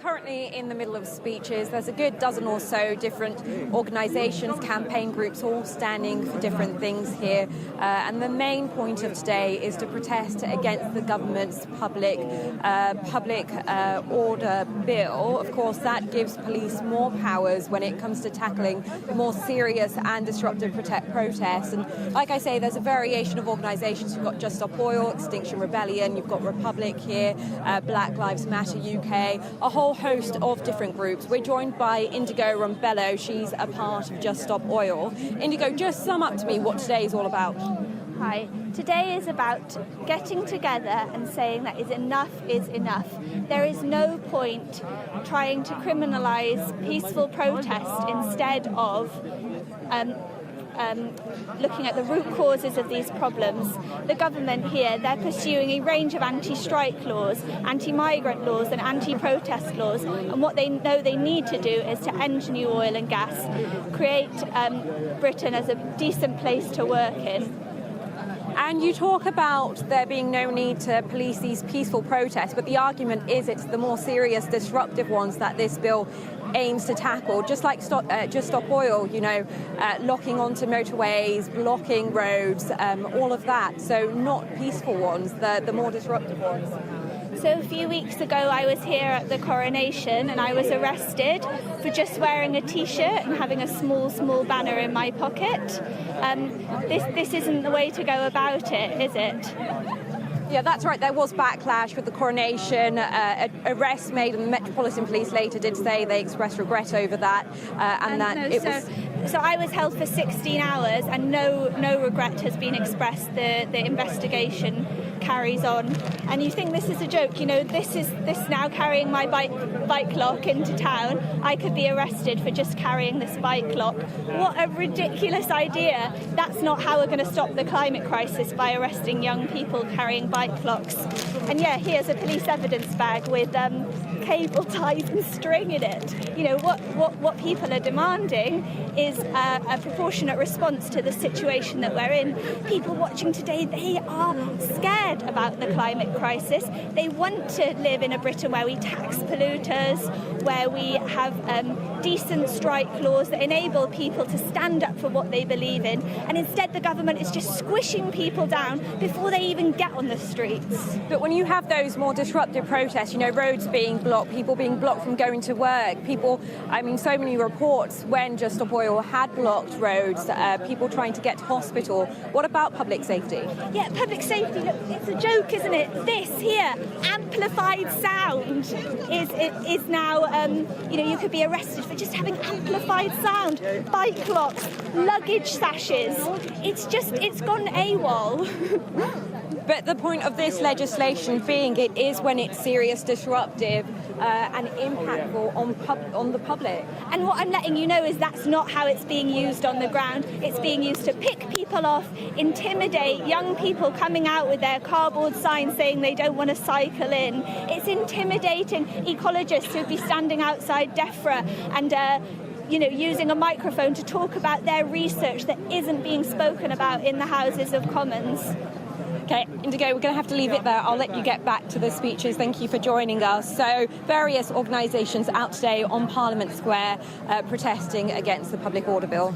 currently in the middle of speeches. There's a good dozen or so different organisations, campaign groups, all standing for different things here. And the main point of today is to protest against the government's public order bill. Of course, that gives police more powers when it comes to tackling more serious and disruptive protests. And like I say, there's a variation of organisations. You've got Just Stop Oil, Extinction Rebellion, you've got Republic here, Black Lives Matter UK, a whole host of different groups. We're joined by Indigo Rumbelow. She's a part of Just Stop Oil. Indigo, just sum up to me what today is all about. Hi. Today is about getting together and saying that enough is enough. There is no point trying to criminalise peaceful protest instead of looking at the root causes of these problems. The government here, they're pursuing a range of anti-strike laws, anti-migrant laws and anti-protest laws, and what they know they need to do is to end new oil and gas, create Britain as a decent place to work in. And you talk about there being no need to police these peaceful protests, but the argument is it's the more serious, disruptive ones that this bill aims to tackle, just like Just Stop Oil, locking onto motorways, blocking roads, all of that. So not peaceful ones, the more disruptive ones. So a few weeks ago I was here at the Coronation and I was arrested for just wearing a t-shirt and having a small banner in my pocket. This isn't the way to go about it, is it? Yeah, that's right. There was backlash with the Coronation, arrests made, and the Metropolitan Police later did say they expressed regret over that, So I was held for 16 hours and no regret has been expressed. The investigation carries on. And you think this is a joke, this now carrying my bike lock into town. I could be arrested for just carrying this bike lock. What a ridiculous idea. That's not how we're going to stop the climate crisis, by arresting young people carrying bike locks. And yeah, here's a police evidence bag with cable ties and string in it. What people are demanding is a proportionate response to the situation that we're in. People watching today, they are scared about the climate crisis. They want to live in a Britain where we tax polluters, where we have decent strike laws that enable people to stand up for what they believe in. And instead the government is just squishing people down before they even get on the streets. But when you have those more disruptive protests, roads being blocked, people being blocked from going to work, so many reports when Just Stop Oil had blocked roads, people trying to get to hospital. What about public safety? Yeah, public safety, look, it's a joke, isn't it? This here, amplified sound, is now, you could be arrested for just having amplified sound. Bike locks, luggage sashes, it's gone AWOL. But the point of this legislation being it is when it's serious, disruptive and impactful on the public. And what I'm letting you know is that's not how it's being used on the ground. It's being used to pick people off, intimidate young people coming out with their cardboard signs saying they don't want to cycle in. It's intimidating ecologists who'd be standing outside DEFRA and using a microphone to talk about their research that isn't being spoken about in the Houses of Commons. Okay, Indigo, we're going to have to leave it there. I'll let you get back to the speeches. Thank you for joining us. So, various organisations out today on Parliament Square protesting against the public order bill.